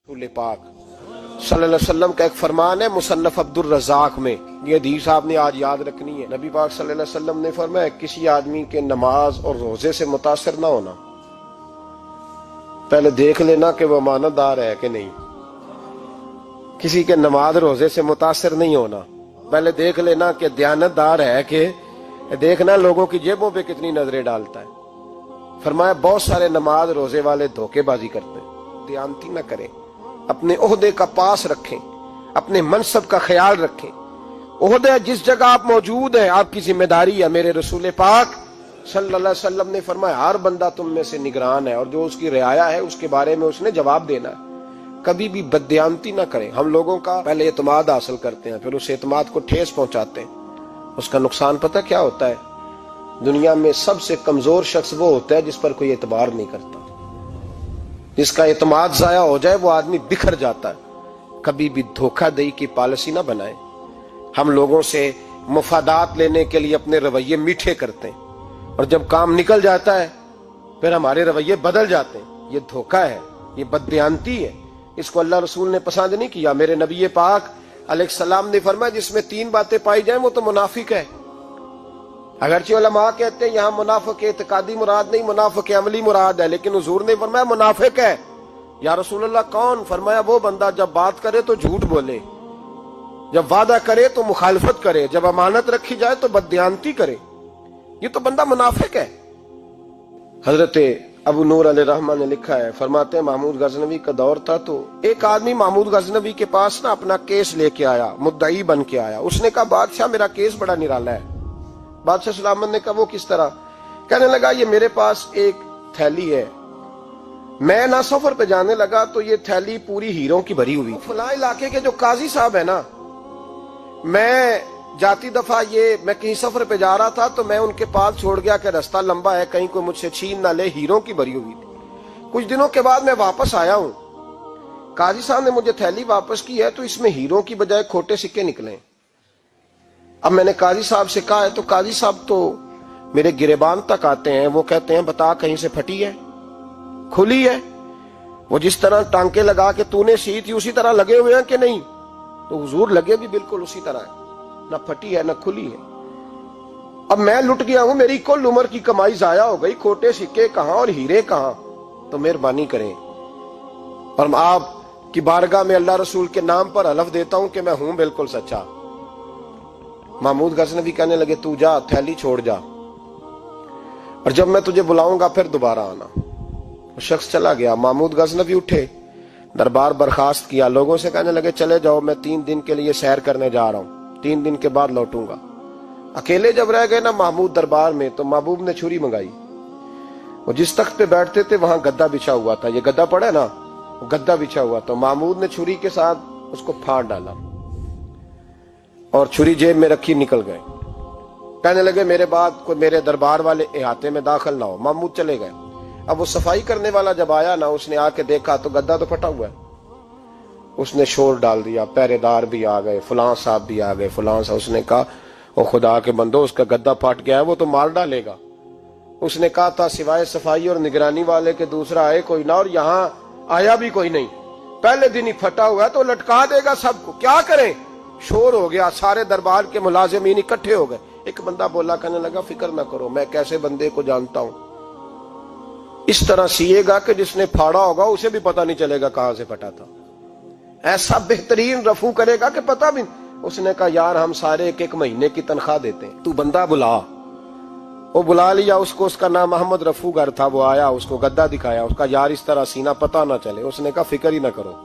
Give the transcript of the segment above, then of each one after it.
रसूल पाक सल्लल्लाहु अलैहि वसल्लम का एक फरमान है मुसन्नफ अब्दुल रज़ाक में, ये हदीस आपने आज याद रखनी है। नबी पाक सल्लल्लाहु अलैहि वसल्लम ने फरमाया किसी आदमी के नमाज और रोजे से मुतासिर ना होना, पहले देख लेना कि वो अमानतदार है कि नहीं। किसी के नमाज रोजे से मुतासिर नहीं होना, पहले देख लेना कि दयानतदार है कि, देखना लोगों की जेबों पे कितनी नजरें डालता है। फरमाया बहुत सारे नमाज रोजे वाले धोखेबाजी करते हैं, दयानती न करें, अपने ओहदे का पास रखें, अपने मनसब का ख्याल रखें। ओहदे जिस जगह आप मौजूद हैं आपकी जिम्मेदारी है। मेरे रसूल पाक सल्लल्लाहु अलैहि वसल्लम ने फरमाया हर बंदा तुम में से निगरान है और जो उसकी रियाया है उसके बारे में उसने जवाब देना है। कभी भी बददयानती ना करें। हम लोगों का पहले एतमाद हासिल करते हैं, फिर उस एतमाद को ठेस पहुंचाते हैं। उसका नुकसान पता क्या होता है? दुनिया में सबसे कमजोर शख्स वो होता है जिस पर कोई एतबार नहीं करता। जिसका एतमाद जाया हो जाए वो आदमी बिखर जाता है। कभी भी धोखाधड़ी की पॉलिसी ना बनाए। हम लोगों से मुफादात लेने के लिए अपने रवैये मीठे करते हैं और जब काम निकल जाता है फिर हमारे रवैये बदल जाते हैं। ये धोखा है, ये बददयानती है। इसको अल्लाह रसूल ने पसंद नहीं किया। मेरे नबी पाक अलैहिस्सलाम ने फरमाया जिसमें तीन बातें पाई जाए वो तो मुनाफिक है। अगरचे उलमा कहते हैं यहाँ मुनाफिक इत्कादी मुराद नहीं, मुनाफिक अमली मुराद है, लेकिन हुजूर ने फरमाया मुनाफिक है। या रसूलल्लाह कौन? फरमाया वो बंदा जब बात करे तो झूठ बोले, जब वादा करे तो मुखालफत करे, जब अमानत रखी जाए तो बददयानती करे। ये तो बंदा मुनाफिक है। हजरत अबू नूर अलैहिर्रहमान ने लिखा है, फरमाते हैं महमूद गजनवी का दौर था तो एक आदमी महमूद गजनवी के पास ना अपना केस लेके आया, मुद्दई बन के आया। उसने कहा बादशाह मेरा केस बड़ा निराला है। बादशाह सलामत ने कहा वो किस तरह? कहने लगा ये मेरे पास एक थैली है, मैं ना सफर पे जाने लगा तो ये थैली पूरी हीरों की भरी हुई। फलां इलाके के जो काजी साहब है ना, मैं जाती दफा मैं कहीं सफर पे जा रहा था तो मैं उनके पास छोड़ गया कि रास्ता लंबा है, कहीं कोई मुझसे छीन ना ले, हीरों की भरी हुई थी। कुछ दिनों के बाद मैं वापस आया हूं, काजी साहब ने मुझे थैली वापस की है तो इसमें हीरों की बजाय खोटे सिक्के निकले। अब मैंने काजी साहब से कहा है तो काजी साहब तो मेरे गिरेबान तक आते हैं, वो कहते हैं बता कहीं से फटी है, खुली है? वो जिस तरह टांके लगा के तूने सी थी उसी तरह लगे हुए हैं कि नहीं? तो हुजूर लगे भी बिल्कुल उसी तरह है, ना फटी है ना खुली है। अब मैं लुट गया हूं, मेरी कुल उम्र की कमाई जाया हो गई, खोटे सिक्के कहां और हीरे कहां? तो मेहरबानी करें और आप की बारगाह में अल्लाह रसूल के नाम पर हलफ देता हूं कि मैं हूं बिल्कुल सच्चा। महमूद गजनवी कहने लगे तू जा, थैली छोड़ जा और जब मैं तुझे बुलाऊंगा फिर दोबारा आना। वो शख्स चला गया। महमूद गजनवी उठे, दरबार बर्खास्त किया, लोगों से कहने लगे चले जाओ, मैं 3 दिन के लिए सैर करने जा रहा हूं, 3 दिन के बाद लौटूंगा। अकेले जब रह गए ना महमूद दरबार में तो महबूब ने छुरी मंगाई। वो जिस तख्त पे बैठते थे वहां गद्दा बिछा हुआ था, ये गद्दा पड़ा है ना, वो गद्दा बिछा हुआ था। महमूद ने छुरी के साथ उसको फाड़ डाला और छुरी जेब में रखी निकल गए। कहने लगे मेरे बाद कोई मेरे दरबार वाले इहाते में दाखिल ना हो। महमूद चले गए। अब वो सफाई करने वाला जब आया ना, उसने आके देखा तो गद्दा तो फटा हुआ है। उसने शोर डाल दिया, पहरेदार भी आ गए, फलां साहब भी आ गए, फलां साहब। उसने कहा ओ खुदा के बंदो उसका गद्दा फट गया है, वो तो मार डालेगा। उसने कहा था सिवाय सफाई और निगरानी वाले के दूसरा आए कोई ना, और यहाँ आया भी कोई नहीं। पहले दिन ही फटा हुआ है तो लटका देगा सबको, क्या करें? शोर हो गया, सारे दरबार के मुलाजिमीन इकट्ठे हो गए। एक बंदा बोला, कहने लगा फिक्र ना करो, मैं कैसे बंदे को जानता हूं, इस तरह सिएगा कि जिसने फाड़ा होगा उसे भी पता नहीं चलेगा कहां से फटा था। ऐसा बेहतरीन रफू करेगा कि पता भी। उसने कहा यार हम सारे एक महीने की तनख्वाह देते हैं, तू बंदा बुला। वो बुला लिया उसको, उसका नाम मोहम्मद रफूगर था। वो आया, उसको गद्दा दिखाया, उसका यार इस तरह सीना पता ना चले। उसने कहा फिक्र ही ना करो,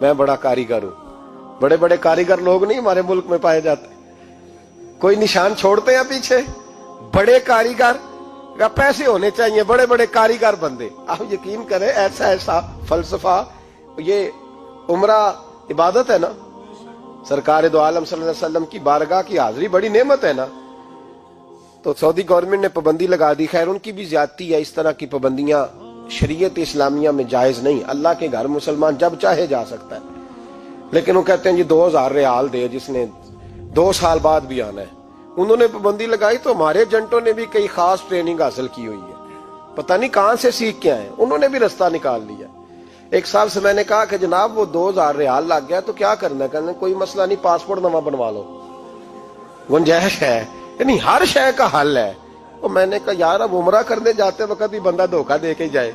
मैं बड़ा कारीगर हूं। बड़े बड़े कारीगर लोग नहीं हमारे मुल्क में पाए जाते, कोई निशान छोड़ते हैं पीछे? बड़े कारीगर का पैसे होने चाहिए, बड़े बड़े कारीगर बंदे। आप यकीन करें ऐसा ऐसा फलसफा, ये उम्रा इबादत है ना, सरकार दो आलम सल्लल्लाहु अलैहि वसल्लम की बारगाह की हाजिरी बड़ी नेमत है ना। तो सऊदी गवर्नमेंट ने पाबंदी लगा दी, खैर उनकी भी ज्यादती है। इस तरह की पाबंदियां शरीयत इस्लामिया में जायज नहीं। अल्लाह के घर मुसलमान जब चाहे जा सकता है, लेकिन वो कहते हैं जी 2000 रियाल दे जिसने 2 साल बाद भी आना है। उन्होंने पाबंदी लगाई तो हमारे एजेंटों ने भी कई खास ट्रेनिंग हासिल की हुई है, पता नहीं कहां से सीख के आए, उन्होंने भी रास्ता निकाल लिया। ایک صاحب سے میں نے کہا کہ جناب وہ 2000 ریال لگ گیا تو کیا کرنا ہے؟ کہنے کوئی مسئلہ نہیں، پاسپورٹ نواں بنوا لو، گنجائش ہے، یعنی ہر شے کا حل ہے۔ تو میں نے کہا یار اب عمرہ کرنے جاتے وقت بھی بندہ دھوکہ دے کے جائے،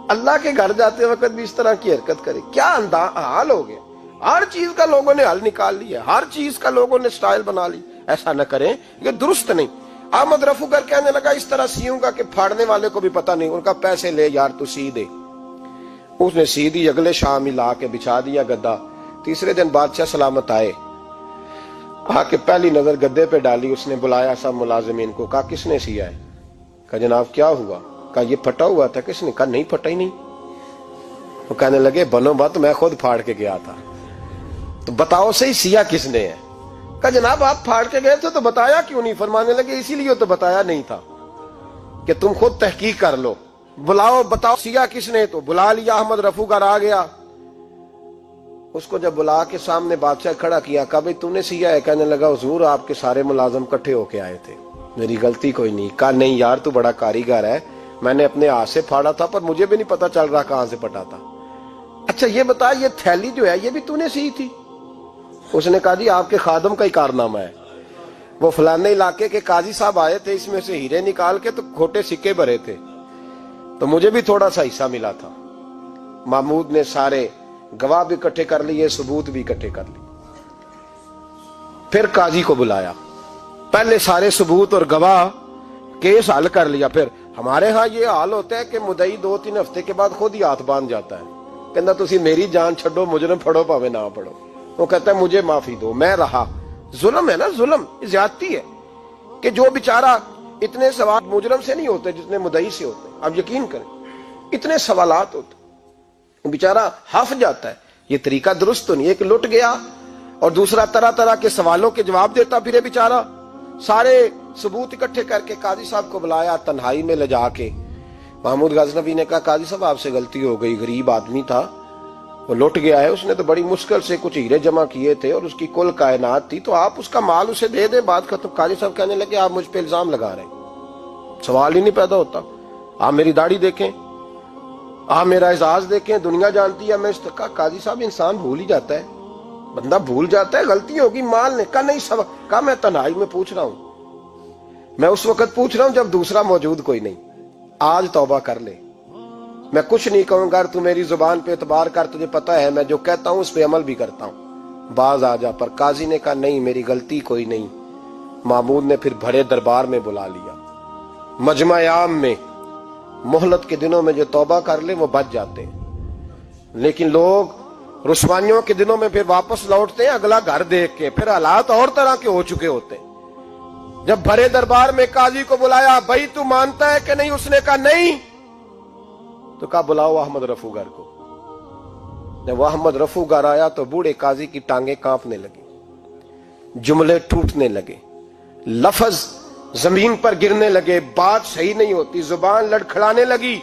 اللہ کے گھر جاتے وقت بھی اس طرح کی حرکت کرے، کیا حال ہو گیا؟ ہر چیز کا لوگوں نے حل نکال لیا، ہر چیز کا لوگوں نے سٹائل بنا لی۔ ایسا نہ کریں، یہ درست نہیں۔ احمد رفوگر کہنے لگا اس طرح سیوں گا کہ پھاڑنے والے کو بھی پتہ نہیں۔ ان کا پیسے لے یار تو سی دے۔ اس نے سی دی، اگلے شام ہی لا کے بچھا دیا گدا۔ تیسرے دن بادشاہ سلامت آئے، آ کے پہلی نظر گدے پہ ڈالی، اس نے بلایا سب ملازمین کو، کہا کس نے سیا ہے؟ کہا جناب کیا ہوا؟ کہا یہ پھٹا ہوا تھا۔ کس نے؟ کہا نہیں پھٹا ہی نہیں۔ وہ کہنے لگے بنو بات، میں خود پھاڑ کے گیا تھا، تو بتاؤ صحیح سیا کس نے ہے؟ کہا جناب آپ پھاڑ کے گئے تھے تو بتایا کیوں نہیں؟ فرمانے لگے اسی لیے تو بتایا نہیں تھا کہ تم خود تحقیق کر لو، بلاؤ بتاؤ سیا کس نے۔ تو بلا لیا، احمد رفوگر آ گیا۔ اس کو جب بلا کے سامنے بادشاہ کھڑا کیا، کہا بھئی تو نے سیا ہے؟ کہنے لگا حضور آپ کے سارے ملازم کٹھے ہو کے آئے تھے، میری غلطی کوئی نہیں۔ کہا نہیں یار تو بڑا کاریگر ہے، میں نے اپنے ہاتھ سے پھاڑا تھا پر مجھے بھی نہیں پتا چل رہا کہاں سے پھٹا تھا۔ اچھا یہ بتا یہ تھیلی جو ہے یہ بھی تو نے سی تھی؟ اس نے کہا جی آپ کے خادم کا ہی کارنامہ ہے، وہ فلانے علاقے کے قاضی صاحب آئے تھے، اس میں سے ہیرے نکال کے تو کھوٹے سکے بھرے تھے، تو مجھے بھی تھوڑا سا حصہ ملا تھا۔ محمود نے سارے گواہ بھی اکٹھے کر لیے، ثبوت بھی اکٹھے کر لیے۔ پھر قاضی کو بلایا، پہلے سارے ثبوت اور گواہ کیس حل کر لیا۔ پھر ہمارے ہاں یہ حال ہوتا ہے کہ مدعی 2-3 ہفتے کے بعد خود ہی ہاتھ باندھ جاتا ہے، کہنا تسی میری جان چھڈو، مجرم پھڑو پاوے نہ پڑھو۔ وہ کہتا ہے مجھے معافی دو، میں رہا۔ ظلم ہے نا، ظلم زیادتی ہے کہ جو بیچارہ اتنے سوال مجرم سے نہیں ہوتے جتنے مدعی سے ہوتے ہیں۔ آپ یقین کریں اتنے سوالات ہوتے، بیچارہ ہف جاتا ہے۔ یہ طریقہ درست تو نہیں، ایک لٹ گیا اور دوسرا طرح طرح کے سوالوں کے جواب دیتا پھرے بیچارہ۔ سارے ثبوت اکٹھے کر کے قاضی صاحب کو بلایا، تنہائی میں لے جا کے محمود غزنوی نے کہا قاضی صاحب آپ سے غلطی ہو گئی، غریب آدمی تھا، وہ لٹ گیا ہے، اس نے تو بڑی مشکل سے کچھ ہیرے جمع کیے تھے اور اس کی کل کائنات تھی، تو آپ اس کا مال اسے دے دیں، بات ختم۔ قاضی صاحب کہنے لگے آپ مجھ پہ الزام لگا رہے ہیں، سوال ہی نہیں پیدا ہوتا۔ آپ میری داڑھی دیکھیں، آپ میرا اعزاز دیکھیں، دنیا جانتی ہے میں اس کا۔ قاضی صاحب انسان بھول ہی جاتا ہے، بندہ بھول جاتا ہے، غلطی ہوگی، مال نے کہا نہیں سب کہا میں تنہائی میں پوچھ رہا ہوں، میں اس وقت پوچھ رہا ہوں جب دوسرا موجود کوئی نہیں، آج توبہ کر لے، میں کچھ نہیں کہوں گا، تو میری زبان پہ اعتبار کر، تجھے پتہ ہے میں جو کہتا ہوں اس پہ عمل بھی کرتا ہوں، باز آ جا۔ پر قاضی نے کہا نہیں میری غلطی کوئی نہیں۔ محمود نے پھر بڑے دربار میں بلا لیا، مجمع عام میں۔ مہلت کے دنوں میں جو توبہ کر لے وہ بچ جاتے ہیں، لیکن لوگ رسوائیوں کے دنوں میں پھر واپس لوٹتے ہیں اگلا گھر دیکھ کے، پھر حالات اور طرح کے ہو چکے ہوتے ہیں۔ جب بڑے دربار میں قاضی کو بلایا، بھائی تو مانتا ہے کہ نہیں؟ اس نے کہا نہیں۔ تو کہا بلاؤ احمد رفوگر کو۔ جب احمد رفوگر آیا تو بوڑھے قاضی کی ٹانگیں کانپنے لگی، جملے ٹوٹنے لگے، لفظ زمین پر گرنے لگے، بات صحیح نہیں ہوتی، زبان لڑکھڑانے لگی۔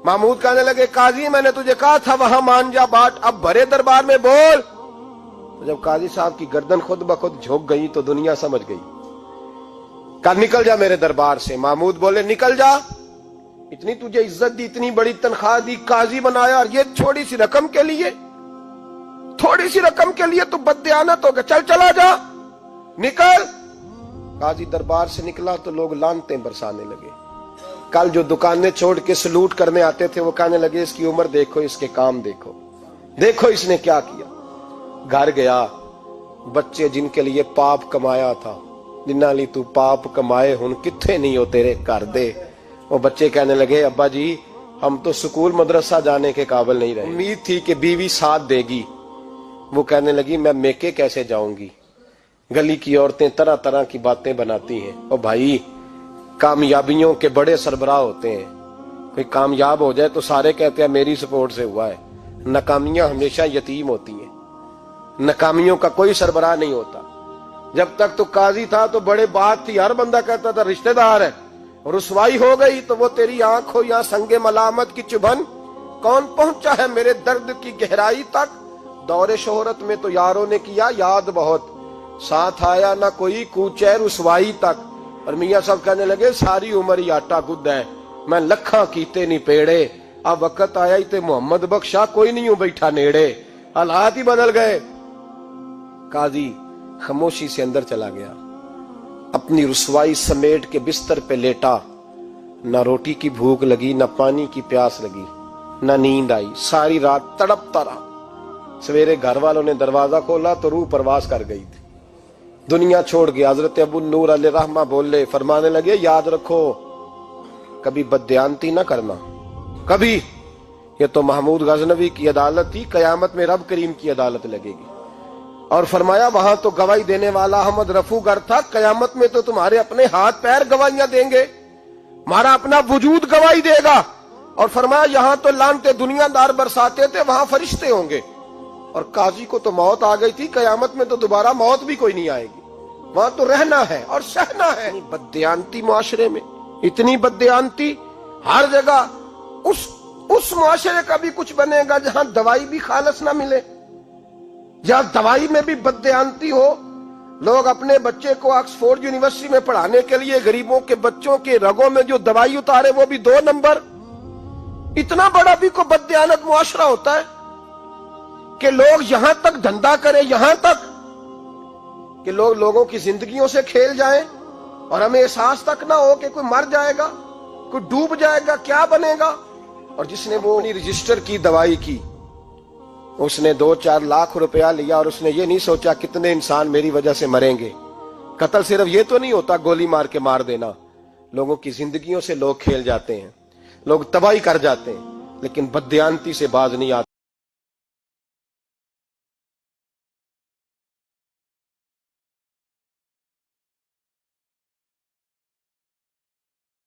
محمود کہنے لگے قاضی میں نے تجھے کہا تھا وہاں مان جا بات، اب بڑے دربار میں بول۔ تو جب قاضی صاحب کی گردن خود بخود جھک گئی تو دنیا سمجھ گئی، کہا نکل جا میرے دربار سے۔ محمود بولے نکل جا، اتنی تجھے عزت دی، اتنی بڑی تنخواہ دی، قاضی بنایا، اور یہ تھوڑی سی رقم کے لیے، تھوڑی سی رقم کے لیے تو بددیانت ہو گیا، چل چلا جا، نکل۔ قاضی دربار سے نکلا تو لوگ لعنتیں برسانے لگے۔ کل جو دکانیں چھوڑ کے سلوٹ کرنے آتے تھے وہ کہنے لگے اس کی عمر دیکھو، اس کے کام دیکھو، دیکھو اس نے کیا کیا۔ گھر گیا، بچے جن کے لیے پاپ کمایا تھا، جنہاں لی تو پاپ کمائے ہن کتھے نہیں ہو تیرے گھر دے، وہ بچے کہنے لگے ابا جی ہم تو سکول مدرسہ جانے کے قابل نہیں رہے، امید تھی کہ بیوی ساتھ دے گی۔ وہ کہنے لگی میں میکے کیسے جاؤں گی، گلی کی عورتیں طرح طرح کی باتیں بناتی ہیں۔ اور بھائی کامیابیوں کے بڑے سربراہ ہوتے ہیں، کوئی کامیاب ہو جائے تو سارے کہتے ہیں میری سپورٹ سے ہوا ہے، ناکامیاں ہمیشہ یتیم ہوتی ہیں، ناکامیوں کا کوئی سربراہ نہیں ہوتا۔ جب تک تو قاضی تھا تو بڑے بات تھی، ہر بندہ کہتا تھا رشتہ دار ہے، رسوائی ہو گئی تو وہ تیری آنکھ ہو یا سنگ ملامت کی چبھن، کون پہنچا ہے میرے درد کی گہرائی تک، دور شہرت میں تو یاروں نے کیا یاد بہت، ساتھ آیا نہ کوئی کوچے رسوائی تک۔ اور میاں صاحب کہنے لگے ساری عمر ہی آٹا گد ہے، میں لکھاں کیتے نہیں پیڑے، अब वक्त आया ही ते मोहम्मद बख्शा कोई नहीं हूं बैठा नेड़े, हालात ही बदल गए। काजी खामोशी से अंदर चला गया, अपनी रुसवाई समेट के बिस्तर पे लेटा। ना रोटी की भूख लगी, ना पानी की प्यास लगी, ना नींद आई, सारी रात तड़पता रहा। सवेरे घर वालों ने दरवाजा खोला तो रूह परवास कर गई थी, दुनिया छोड़ गया। हजरत अबू नूर अलैहिर्रहमा बोले, फरमाने लगे, याद रखो कभी बददियानती ना करना, कभी। ये तो महमूद गजनवी की अदालत थी, कयामत में रब करीम की अदालत लगेगी। और फरमाया वहां तो गवाही देने वाला अहमद रफूगर था, कयामत में तो तुम्हारे अपने हाथ पैर गवाहियां देंगे, हमारा अपना वजूद गवाही देगा। और फरमाया यहां तो लानते दुनियादार बरसाते थे, वहां फरिश्ते होंगे। और काजी को तो मौत आ गई थी, कयामत में तो दोबारा मौत भी कोई नहीं आएगी, वहां तो रहना है और सहना है। बददियानती मुआशरे में, इतनी बददियानती हर जगह। उस मुआशरे का भी कुछ बनेगा जहां दवाई भी खालस ना मिले, जहां दवाई में भी बददियानती हो। लोग अपने बच्चे को ऑक्सफोर्ड यूनिवर्सिटी में पढ़ाने के लिए गरीबों के बच्चों के रगों में जो दवाई उतारे वो भी 2 नंबर। इतना बड़ा भी को बददियानत मुआशरा होता है कि लोग यहां तक धंधा करें, यहां तक कि लोग लोगों की जिंदगियों से खेल जाएं और हमें एहसास तक ना हो कि कोई मर जाएगा, कोई डूब जाएगा, क्या बनेगा। और जिसने वो अपनी रजिस्टर की दवाई की, उसने 2-4 लाख रुपया लिया और उसने ये नहीं सोचा कितने इंसान मेरी वजह से मरेंगे। कत्ल सिर्फ ये तो नहीं होता गोली मार के मार देना, लोगों की जिंदगियों से लोग खेल जाते हैं, लोग तबाही कर जाते हैं, लेकिन बददियानती से बाज नहीं आते।